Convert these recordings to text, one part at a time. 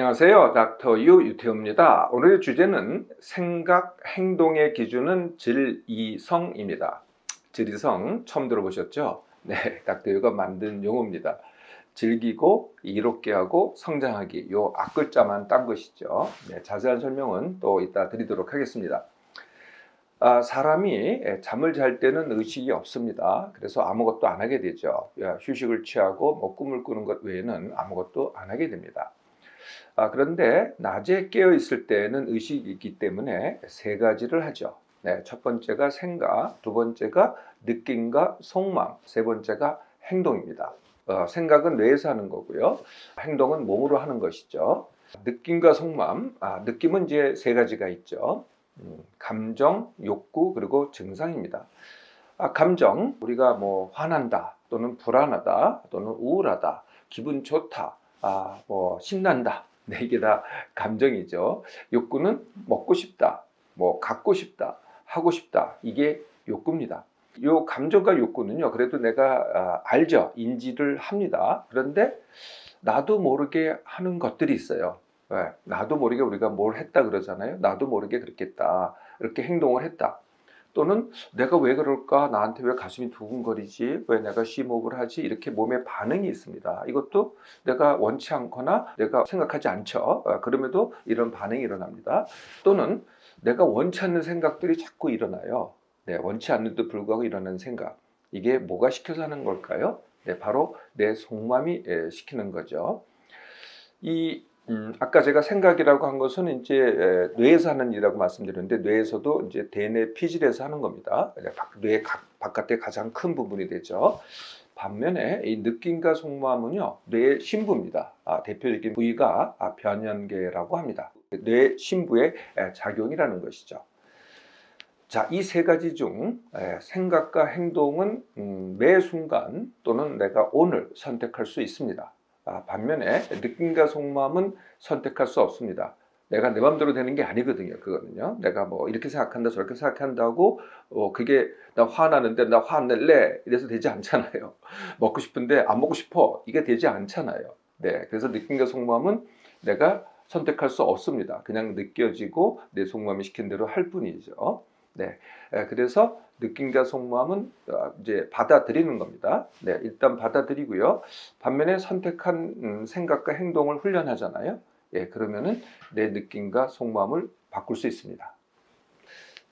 안녕하세요. 닥터 유 유태우입니다. 오늘의 주제는 생각, 행동의 기준은 질이성입니다. 질이성 처음 들어보셨죠? 네, 닥터 유가 만든 용어입니다. 즐기고, 이롭게 하고, 성장하기. 요 앞글자만 딴 것이죠. 네, 자세한 설명은 또 이따 드리도록 하겠습니다. 사람이 잠을 잘 때는 의식이 없습니다. 그래서 아무것도 안 하게 되죠. 휴식을 취하고 뭐 꿈을 꾸는 것 외에는 아무것도 안 하게 됩니다. 그런데 낮에 깨어 있을 때는 의식이 있기 때문에 세 가지를 하죠. 네, 첫 번째가 생각, 두 번째가 느낌과 속마음, 세 번째가 행동입니다. 생각은 뇌에서 하는 거고요. 행동은 몸으로 하는 것이죠. 느낌과 속마음, 느낌은 이제 세 가지가 있죠. 감정, 욕구, 그리고 증상입니다. 감정, 우리가 뭐 화난다, 또는 불안하다, 또는 우울하다, 기분 좋다, 뭐 신난다. 네, 이게 다 감정이죠. 욕구는 먹고 싶다, 뭐 갖고 싶다, 하고 싶다. 이게 욕구입니다. 요 감정과 욕구는요, 그래도 내가 알죠. 인지를 합니다. 그런데 나도 모르게 하는 것들이 있어요. 왜? 나도 모르게 우리가 뭘 했다 그러잖아요. 나도 모르게 그렇게 했다. 이렇게 행동을 했다. 또는 내가 왜 그럴까? 나한테 왜 가슴이 두근거리지? 왜 내가 심호흡을 하지? 이렇게 몸에 반응이 있습니다. 이것도 내가 원치 않거나 내가 생각하지 않죠. 그럼에도 이런 반응이 일어납니다. 또는 내가 원치 않는 생각들이 자꾸 일어나요. 네, 원치 않는데도 불구하고 일어나는 생각. 이게 뭐가 시켜서 하는 걸까요? 네, 바로 내 속마음이 시키는 거죠. 아까 제가 생각이라고 한 것은 이제 뇌에서 하는 일이라고 말씀드렸는데, 뇌에서도 이제 대뇌 피질에서 하는 겁니다. 뇌 바깥에 가장 큰 부분이 되죠. 반면에 이 느낌과 속마음은요, 뇌 심부입니다. 대표적인 부위가 변연계라고 합니다. 뇌 심부의 작용이라는 것이죠. 자, 이 세 가지 중 생각과 행동은 매 순간 또는 내가 오늘 선택할 수 있습니다. 반면에 느낌과 속마음은 선택할 수 없습니다. 내가 내 맘대로 되는 게 아니거든요. 그거는요. 내가 뭐 이렇게 생각한다 저렇게 생각한다고 그게 나 화나는데 나 화 안 낼래 이래서 되지 않잖아요. 먹고 싶은데 안 먹고 싶어 이게 되지 않잖아요. 네, 그래서 느낌과 속마음은 내가 선택할 수 없습니다. 그냥 느껴지고 내 속마음이 시킨 대로 할 뿐이죠. 네, 그래서 느낌과 속마음은 이제 받아들이는 겁니다. 네, 일단 받아들이고요. 반면에 선택한 생각과 행동을 훈련하잖아요. 예, 그러면은 내 느낌과 속마음을 바꿀 수 있습니다.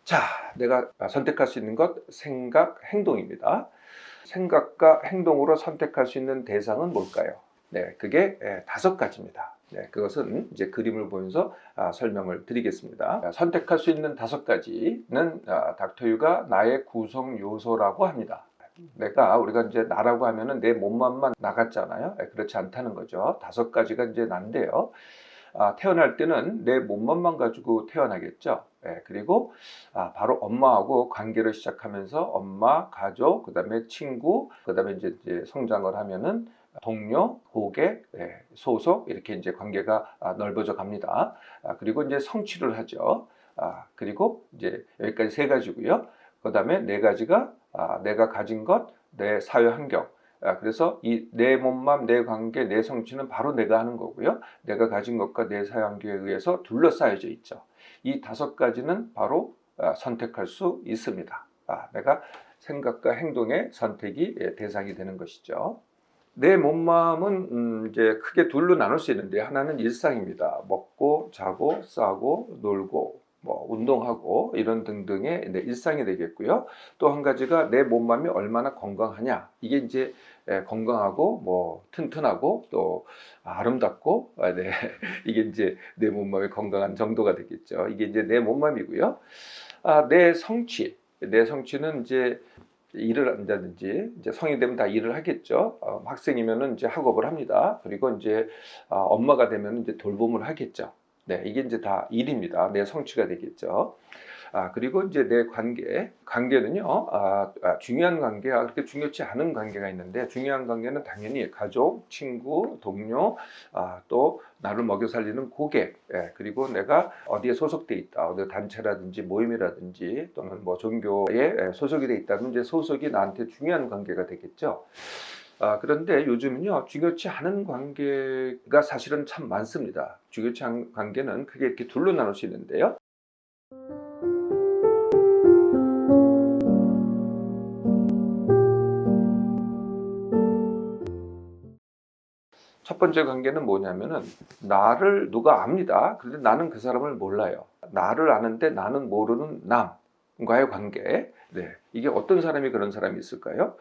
자, 내가 선택할 수 있는 것 생각, 행동입니다. 생각과 행동으로 선택할 수 있는 대상은 뭘까요? 네, 그게 5가지입니다. 네, 그것은 이제 그림을 보면서 설명을 드리겠습니다. 선택할 수 있는 5가지는 닥터유가 나의 구성 요소라고 합니다. 우리가 이제 나라고 하면은 내 몸만만 나갔잖아요. 그렇지 않다는 거죠. 5가지가 이제 난데요. 태어날 때는 내 몸만만 가지고 태어나겠죠. 그리고 바로 엄마하고 관계를 시작하면서 엄마, 가족, 그 다음에 친구, 그 다음에 이제 성장을 하면은 동료, 고객, 소속 이렇게 이제 관계가 넓어져 갑니다. 그리고 이제 성취를 하죠. 그리고 이제 여기까지 3가지고요. 그 다음에 4가지가 내가 가진 것, 내 사회 환경. 그래서 이 내 몸만, 내 관계, 내 성취는 바로 내가 하는 거고요. 내가 가진 것과 내 사회 환경에 의해서 둘러싸여져 있죠. 이 5가지는 바로 선택할 수 있습니다. 내가 생각과 행동의 선택이 대상이 되는 것이죠. 내 몸마음은 이제 크게 둘로 나눌 수 있는데, 하나는 일상입니다. 먹고 자고 싸고 놀고 뭐 운동하고 이런 등등의 일상이 되겠고요. 또 한 가지가 내 몸마음이 얼마나 건강하냐. 이게 이제 건강하고 뭐 튼튼하고 또 아름답고 네. 이게 이제 내 몸마음이 건강한 정도가 되겠죠. 이게 이제 내 몸마음이고요. 내 성취는 이제 일을 한다든지 이제 성인이 되면 다 일을 하겠죠. 학생이면은 이제 학업을 합니다. 그리고 이제 엄마가 되면 이제 돌봄을 하겠죠. 네, 이게 이제 다 일입니다. 내 성취가 되겠죠. 그리고 이제 내 관계는요, 중요한 관계와 그렇게 중요치 않은 관계가 있는데, 중요한 관계는 당연히 가족, 친구, 동료, 또 나를 먹여 살리는 고객, 그리고 내가 어디에 소속돼 있다, 어디 단체라든지 모임이라든지 또는 뭐 종교에 소속이 돼 있다면 이제 소속이 나한테 중요한 관계가 되겠죠. 그런데 요즘은요, 중요치 않은 관계가 사실은 참 많습니다. 중요치 않은 관계는 크게 이렇게 둘로 나눌 수 있는데요. 첫 번째 관계는 뭐냐면은 나를 누가 압니다. 그런데 나는 그 사람을 몰라요. 나를 아는데 나는 모르는 남과의 관계. 네, 이게 어떤 사람이 그런 사람이 있을까요?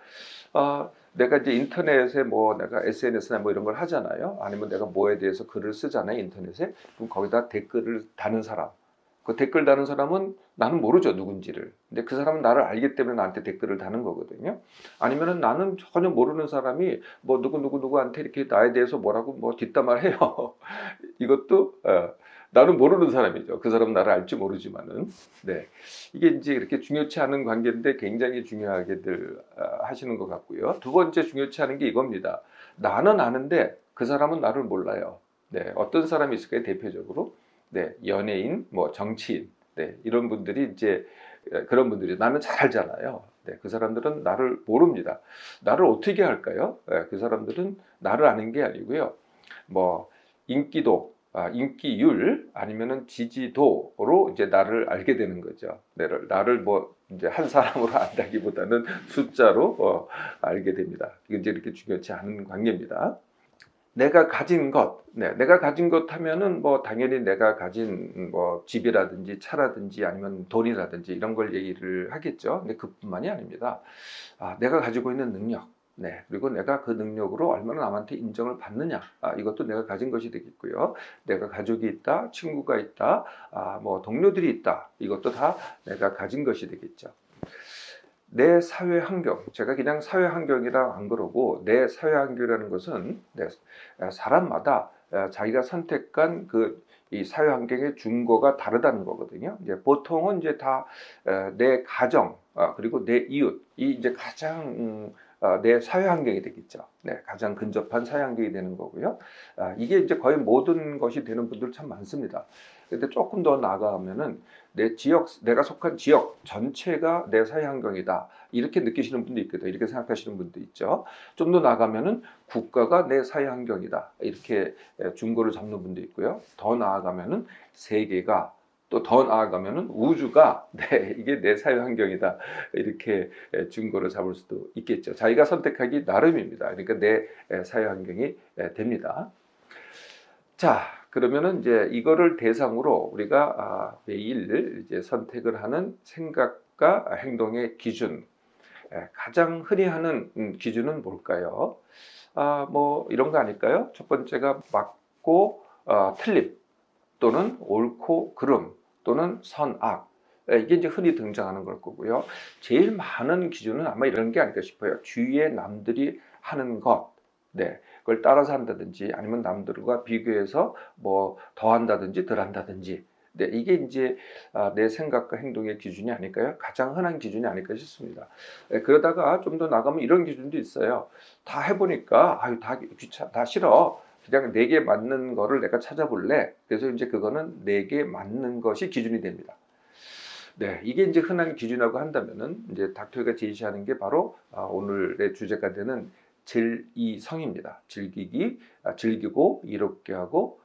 내가 이제 인터넷에 뭐 내가 SNS나 뭐 이런 걸 하잖아요. 아니면 내가 뭐에 대해서 글을 쓰잖아요, 인터넷에. 그럼 거기다 댓글을 다는 사람. 그 댓글 다는 사람은 나는 모르죠, 누군지를. 근데 그 사람은 나를 알기 때문에 나한테 댓글을 다는 거거든요. 아니면은 나는 전혀 모르는 사람이 뭐 누구한테 이렇게 나에 대해서 뭐라고 뭐 뒷담화를 해요. 이것도 나는 모르는 사람이죠. 그 사람은 나를 알지 모르지만은. 네. 이게 이제 이렇게 중요치 않은 관계인데 굉장히 중요하게들 하시는 것 같고요. 두 번째 중요치 않은 게 이겁니다. 나는 아는데 그 사람은 나를 몰라요. 네. 어떤 사람이 있을까요? 대표적으로. 네. 연예인, 뭐 정치인. 네. 이런 분들이 이제 그런 분들이 나는 잘 알잖아요. 네. 그 사람들은 나를 모릅니다. 나를 어떻게 할까요? 네. 그 사람들은 나를 아는 게 아니고요. 뭐 인기도, 인기율 아니면은 지지도로 이제 나를 알게 되는 거죠. 나를 뭐 이제 한 사람으로 안다기보다는 숫자로 알게 됩니다. 이게 이제 이렇게 중요치 않은 관계입니다. 내가 가진 것, 네, 내가 가진 것 하면은 뭐 당연히 내가 가진 뭐 집이라든지 차라든지 아니면 돈이라든지 이런 걸 얘기를 하겠죠. 근데 그뿐만이 아닙니다. 내가 가지고 있는 능력, 네, 그리고 내가 그 능력으로 얼마나 남한테 인정을 받느냐, 이것도 내가 가진 것이 되겠고요. 내가 가족이 있다, 친구가 있다, 뭐 동료들이 있다, 이것도 다 내가 가진 것이 되겠죠. 내 사회 환경, 제가 그냥 사회 환경이라 안 그러고 내 사회 환경이라는 것은 사람마다 자기가 선택한 이 사회 환경의 준거가 다르다는 거거든요. 이제 보통은 이제 다 내 가정, 그리고 내 이웃, 이 이제 가장 내 사회 환경이 되겠죠. 네, 가장 근접한 사회 환경이 되는 거고요. 이게 이제 거의 모든 것이 되는 분들 참 많습니다. 근데 조금 더 나아가면은 내 지역, 내가 속한 지역 전체가 내 사회 환경이다. 이렇게 느끼시는 분도 있거든요. 이렇게 생각하시는 분도 있죠. 좀 더 나아가면은 국가가 내 사회 환경이다. 이렇게 중거를 잡는 분도 있고요. 더 나아가면은 세계가 또 더 나아가면은 우주가 네, 이게 내 사회 환경이다. 이렇게 중거를 잡을 수도 있겠죠. 자기가 선택하기 나름입니다. 그러니까 내 사회 환경이 됩니다. 자, 그러면은 이제 이거를 대상으로 우리가 매일 이제 선택을 하는 생각과 행동의 기준, 가장 흔히 하는 기준은 뭘까요? 뭐 이런 거 아닐까요? 첫 번째가 맞고 틀림 또는 옳고 그름 또는 선악. 이게 이제 흔히 등장하는 걸 거고요. 제일 많은 기준은 아마 이런 게 아닐까 싶어요. 주위에 남들이 하는 것, 네, 그걸 따라서 한다든지 아니면 남들과 비교해서 뭐 더 한다든지 덜 한다든지. 네, 이게 이제 내 생각과 행동의 기준이 아닐까요? 가장 흔한 기준이 아닐까 싶습니다. 그러다가 좀 더 나가면 이런 기준도 있어요. 다 해보니까 다 싫어. 그냥 내게 맞는 거를 내가 찾아볼래. 그래서 이제 그거는 내게 맞는 것이 기준이 됩니다. 네, 이게 이제 흔한 기준이라고 한다면은 이제 닥터가 제시하는 게 바로 오늘의 주제가 되는 질이성입니다. 즐기기, 즐기고 이롭게 하고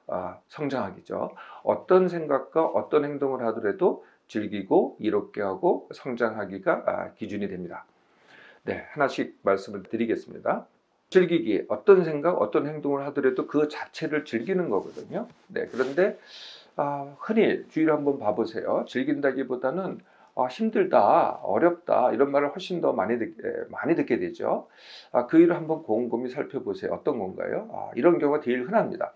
성장하기죠. 어떤 생각과 어떤 행동을 하더라도 즐기고 이롭게 하고 성장하기가 기준이 됩니다. 네, 하나씩 말씀을 드리겠습니다. 즐기기, 어떤 생각, 어떤 행동을 하더라도 그 자체를 즐기는 거거든요. 네, 그런데 흔히 주위를 한번 봐보세요. 즐긴다기보다는 힘들다, 어렵다 이런 말을 훨씬 더 많이 듣게 되죠. 그 일을 한번 곰곰이 살펴보세요. 어떤 건가요? 이런 경우가 제일 흔합니다.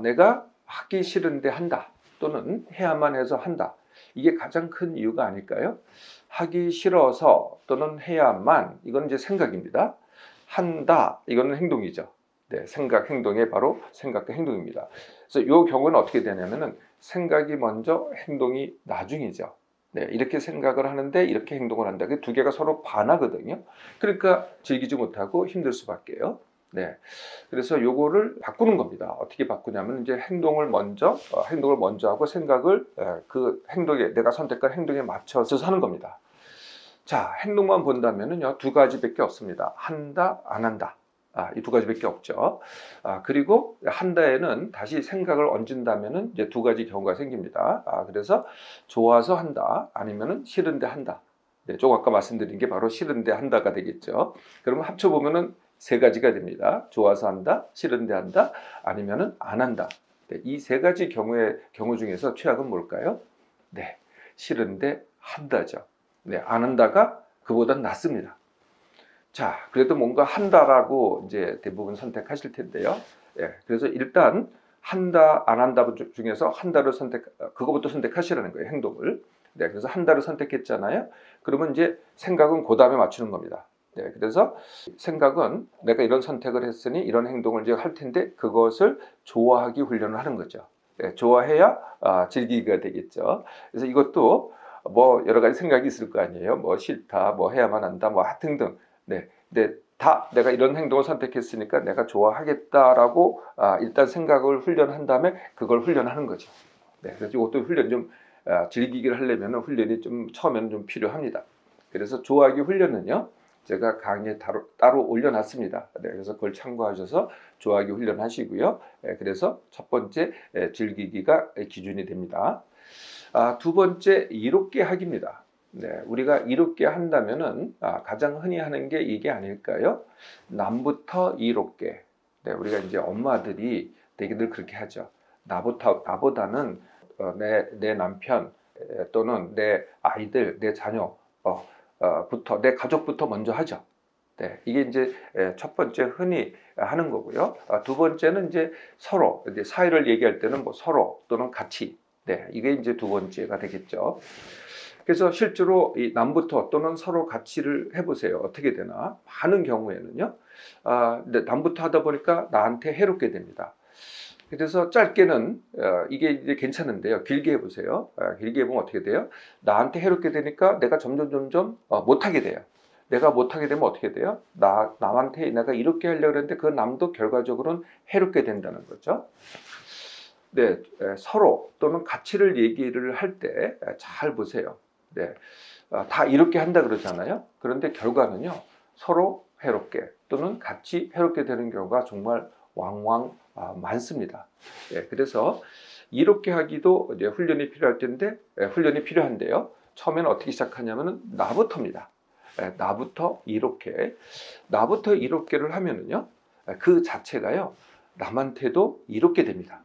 내가 하기 싫은데 한다 또는 해야만 해서 한다. 이게 가장 큰 이유가 아닐까요? 하기 싫어서 또는 해야만, 이건 이제 생각입니다. 한다, 이거는 행동이죠. 네, 생각, 행동의 바로 생각과 행동입니다. 그래서 이 경우는 어떻게 되냐면은 생각이 먼저 행동이 나중이죠. 네, 이렇게 생각을 하는데 이렇게 행동을 한다. 그 두 개가 서로 반하거든요. 그러니까 즐기지 못하고 힘들 수밖에요. 네, 그래서 요거를 바꾸는 겁니다. 어떻게 바꾸냐면 이제 행동을 먼저 하고 생각을 그 행동에, 내가 선택한 행동에 맞춰서 하는 겁니다. 자, 행동만 본다면은요, 두 가지밖에 없습니다. 한다, 안 한다. 이 두 가지밖에 없죠. 그리고 한다에는 다시 생각을 얹은다면은 이제 두 가지 경우가 생깁니다. 그래서 좋아서 한다, 아니면은 싫은데 한다. 네, 조금 아까 말씀드린 게 바로 싫은데 한다가 되겠죠. 그러면 합쳐보면은 세 가지가 됩니다. 좋아서 한다, 싫은데 한다, 아니면은 안 한다. 네, 이 세 가지 경우 중에서 최악은 뭘까요? 네, 싫은데 한다죠. 네, 안 한다가 그보단 낫습니다. 자, 그래도 뭔가 한다라고 이제 대부분 선택하실 텐데요. 예, 그래서 일단 한다, 안 한다 중에서 한다를 그거부터 선택하시라는 거예요, 행동을. 네, 그래서 한다를 선택했잖아요. 그러면 이제 생각은 그 다음에 맞추는 겁니다. 네, 그래서 생각은 내가 이런 선택을 했으니 이런 행동을 이제 할 텐데 그것을 좋아하기 훈련을 하는 거죠. 네, 좋아해야 즐기기가 되겠죠. 그래서 이것도 뭐 여러 가지 생각이 있을 거 아니에요. 뭐 싫다, 뭐 해야만 한다, 뭐 등등. 네, 근데 다 내가 이런 행동을 선택했으니까 내가 좋아하겠다라고 일단 생각을 훈련한 다음에 그걸 훈련하는 거죠. 네, 그래서 이것도 훈련 좀 즐기기를 하려면 훈련이 좀 처음에는 좀 필요합니다. 그래서 좋아하기 훈련은요, 제가 강의에 따로 올려놨습니다. 네, 그래서 그걸 참고하셔서 좋아하기 훈련하시고요. 그래서 첫 번째 즐기기가 기준이 됩니다. 두 번째 이롭게 하기입니다. 네, 우리가 이롭게 한다면은 가장 흔히 하는 게 이게 아닐까요? 남부터 이롭게. 네, 우리가 이제 엄마들이 되게들 그렇게 하죠. 나보다는 내 남편 또는 내 아이들, 내 자녀 부터 내 가족부터 먼저 하죠. 네, 이게 이제 첫 번째 흔히 하는 거고요. 두 번째는 이제 서로 이제 사이를 얘기할 때는 뭐 서로 또는 같이. 네, 이게 이제 두 번째가 되겠죠. 그래서 실제로 이 남부터 또는 서로 같이를 해보세요. 어떻게 되나? 많은 경우에는요. 남부터 하다 보니까 나한테 해롭게 됩니다. 그래서 짧게는 이게 이제 괜찮은데요. 길게 해보세요. 길게 해보면 어떻게 돼요? 나한테 해롭게 되니까 내가 점점 못하게 돼요. 내가 못하게 되면 어떻게 돼요? 남한테 내가 이렇게 하려고 했는데 그 남도 결과적으로는 해롭게 된다는 거죠. 네, 서로 또는 가치를 얘기를 할 때 잘 보세요. 네, 다 이렇게 한다 그러잖아요. 그런데 결과는요, 서로 해롭게 또는 같이 해롭게 되는 경우가 정말 왕왕 많습니다. 예, 그래서 이렇게 하기도 이제 훈련이 필요할 텐데 훈련이 필요한데요. 처음에는 어떻게 시작하냐면은 나부터입니다. 나부터 이롭게를 하면은요, 그 자체가요 남한테도 이롭게 됩니다.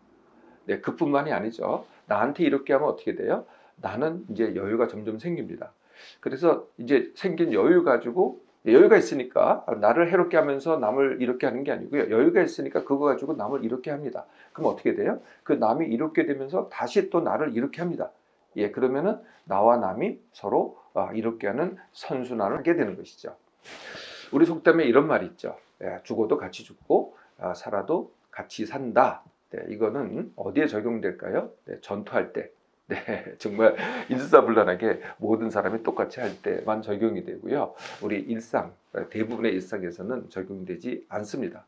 네, 그뿐만이 아니죠. 나한테 이렇게 하면 어떻게 돼요? 나는 이제 여유가 점점 생깁니다. 그래서 이제 생긴 여유 가지고 여유가 있으니까 나를 해롭게 하면서 남을 이렇게 하는 게 아니고요. 여유가 있으니까 그거 가지고 남을 이렇게 합니다. 그럼 어떻게 돼요? 그 남이 이렇게 되면서 다시 또 나를 이렇게 합니다. 예, 그러면은 나와 남이 서로 이렇게 하는 선순환을 하게 되는 것이죠. 우리 속담에 이런 말이 있죠. 죽어도 같이 죽고 살아도 같이 산다. 네, 이거는 어디에 적용될까요? 네, 전투할 때. 네, 정말 일사불란하게 모든 사람이 똑같이 할 때만 적용이 되고요. 우리 대부분의 일상에서는 적용되지 않습니다.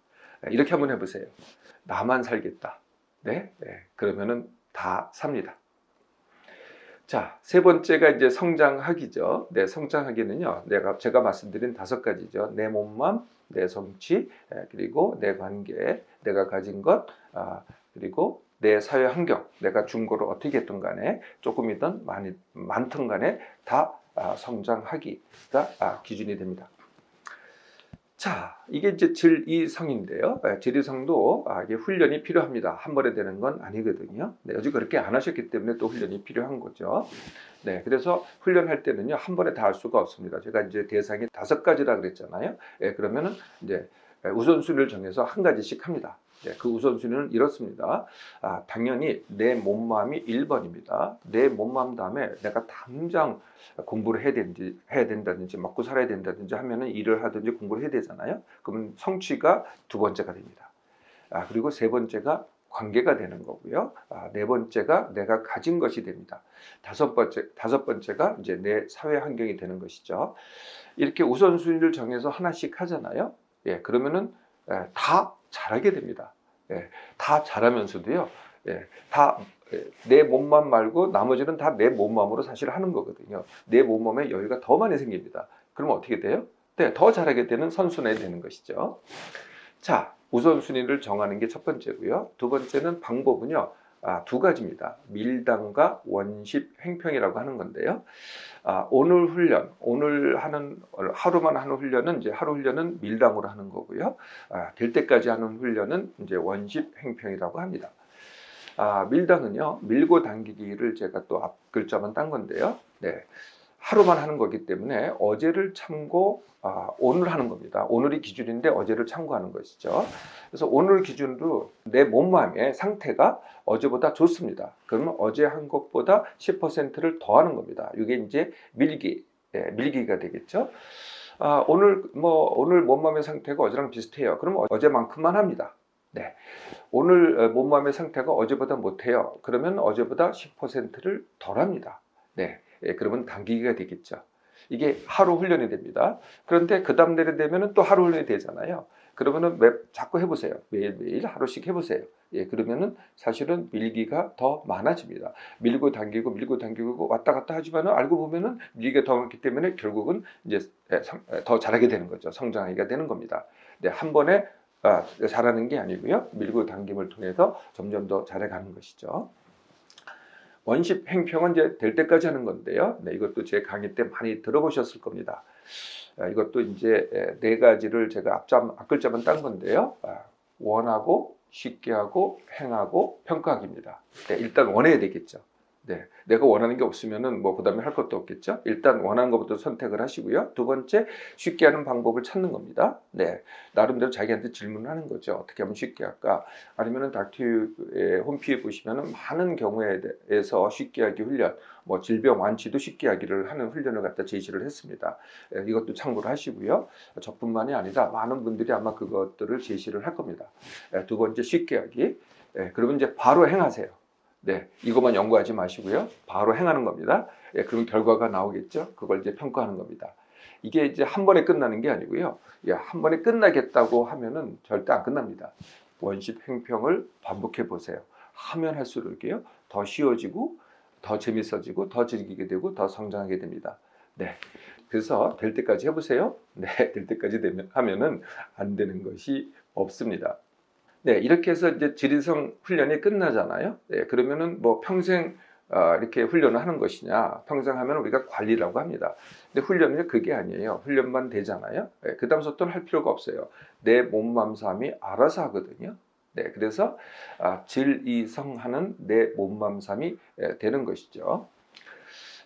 이렇게 한번 해보세요. 나만 살겠다. 네, 그러면은 다 삽니다. 자, 세 번째가 이제 성장하기죠. 네, 성장하기는요, 제가 말씀드린 5가지죠. 내 몸만, 내 성취, 그리고 내 관계, 내가 가진 것, 그리고 내 사회 환경, 내가 준 거를 어떻게 했든 간에 조금이든 많든 간에 다 성장하기가 기준이 됩니다. 자, 이게 이제 질이성인데요. 질이성도 이게 훈련이 필요합니다. 한 번에 되는 건 아니거든요. 네, 여지 그렇게 안 하셨기 때문에 또 훈련이 필요한 거죠. 네, 그래서 훈련할 때는요, 한 번에 다 할 수가 없습니다. 제가 이제 대상이 5가지라 그랬잖아요. 그러면은 이제 우선순위를 정해서 한 가지씩 합니다. 네, 그 우선순위는 이렇습니다. 당연히 내 몸마음이 1번입니다. 내 몸마음 다음에 내가 당장 공부를 해야 된다든지 먹고 살아야 된다든지 하면은 일을 하든지 공부를 해야 되잖아요. 그러면 성취가 2번째가 됩니다. 그리고 3번째가 관계가 되는 거고요. 4번째가 내가 가진 것이 됩니다. 5번째가 이제 내 사회 환경이 되는 것이죠. 이렇게 우선순위를 정해서 하나씩 하잖아요. 예, 그러면은 다 잘하게 됩니다. 다 잘하면서도요. 다 내 몸만 말고 나머지는 다 내 몸맘으로 사실 하는 거거든요. 내 몸맘에 여유가 더 많이 생깁니다. 그러면 어떻게 돼요? 네, 더 잘하게 되는 선순환이 되는 것이죠. 자, 우선순위를 정하는 게 첫 번째고요. 두 번째는 방법은요. 두 가지입니다. 밀당과 원십 횡평이라고 하는 건데요. 오늘 훈련, 하루만 하는 훈련은 이제 하루 훈련은 밀당으로 하는 거고요. 될 때까지 하는 훈련은 이제 원십 횡평이라고 합니다. 밀당은요, 밀고 당기기를 제가 또 앞 글자만 딴 건데요. 네. 하루만 하는 거기 때문에 어제를 참고 오늘 하는 겁니다. 오늘이 기준인데 어제를 참고하는 것이죠. 그래서 오늘 기준으로 내 몸마음의 상태가 어제보다 좋습니다. 그러면 어제 한 것보다 10%를 더 하는 겁니다. 이게 이제 밀기가 되겠죠. 오늘 몸마음의 상태가 어제랑 비슷해요. 그러면 어제만큼만 합니다. 네. 오늘 몸마음의 상태가 어제보다 못해요. 그러면 어제보다 10%를 덜 합니다. 네. 그러면 당기기가 되겠죠. 이게 하루 훈련이 됩니다. 그런데 그 다음 날이 되면 또 하루 훈련이 되잖아요. 그러면은 자꾸 해보세요. 매일매일 하루씩 해보세요. 그러면은 사실은 밀기가 더 많아집니다. 밀고 당기고 왔다 갔다 하지만은 알고 보면은 밀기가 더 많기 때문에 결국은 이제 더 잘하게 되는 거죠. 성장하기가 되는 겁니다. 네, 한 번에 잘하는 게 아니고요. 밀고 당김을 통해서 점점 더 잘해가는 것이죠. 원십 횡평은 이제 될 때까지 하는 건데요. 네, 이것도 제 강의 때 많이 들어보셨을 겁니다. 이것도 이제 네 가지를 제가 앞글자만 딴 건데요. 원하고, 쉽게 하고, 행하고, 평가하기입니다. 네, 일단 원해야 되겠죠. 네, 내가 원하는 게 없으면은 뭐 그다음에 할 것도 없겠죠. 일단 원하는 것부터 선택을 하시고요. 두 번째, 쉽게 하는 방법을 찾는 겁니다. 네, 나름대로 자기한테 질문을 하는 거죠. 어떻게 하면 쉽게 할까? 아니면은 닥터의 홈피에 보시면은 많은 경우에 대해서 쉽게 하기 훈련, 뭐 질병 완치도 쉽게 하기를 하는 훈련을 갖다 제시를 했습니다. 이것도 참고를 하시고요. 저뿐만이 아니라 많은 분들이 아마 그것들을 제시를 할 겁니다. 두 번째, 쉽게 하기. 그러면 이제 바로 행하세요. 네, 이것만 연구하지 마시고요. 바로 행하는 겁니다. 그럼 결과가 나오겠죠. 그걸 이제 평가하는 겁니다. 이게 이제 한 번에 끝나는 게 아니고요. 한 번에 끝나겠다고 하면은 절대 안 끝납니다. 원십 횡평을 반복해 보세요. 하면 할수록요, 더 쉬워지고, 더 재밌어지고, 더 즐기게 되고, 더 성장하게 됩니다. 네. 그래서 될 때까지 해보세요. 네, 될 때까지 하면은 안 되는 것이 없습니다. 네, 이렇게 해서 이제 지리성 훈련이 끝나잖아요. 네, 그러면은 뭐 평생 이렇게 훈련을 하는 것이냐? 평생 하면 우리가 관리라고 합니다. 근데 훈련은 그게 아니에요. 훈련만 되잖아요. 네, 그 다음부터는 할 필요가 없어요. 내 몸, 마음, 삶이 알아서 하거든요. 네, 그래서 질이성하는 내 몸, 마음, 삶이 되는 것이죠.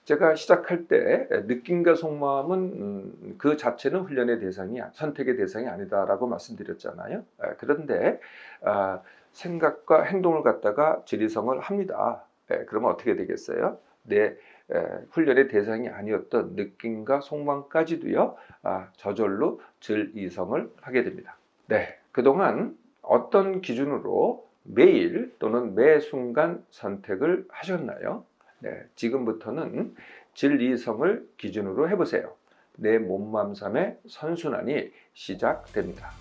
제가 시작할 때 느낌과 속마음은 그 자체는 훈련의 선택의 대상이 아니다라고 말씀드렸잖아요. 그런데 생각과 행동을 갖다가 지리성을 합니다. 그러면 어떻게 되겠어요? 내 훈련의 대상이 아니었던 느낌과 속마음까지도요, 저절로 질이성을 하게 됩니다. 네, 그동안 어떤 기준으로 매일 또는 매 순간 선택을 하셨나요? 네, 지금부터는 질이성을 기준으로 해보세요. 내 몸, 마음, 삶의 선순환이 시작됩니다.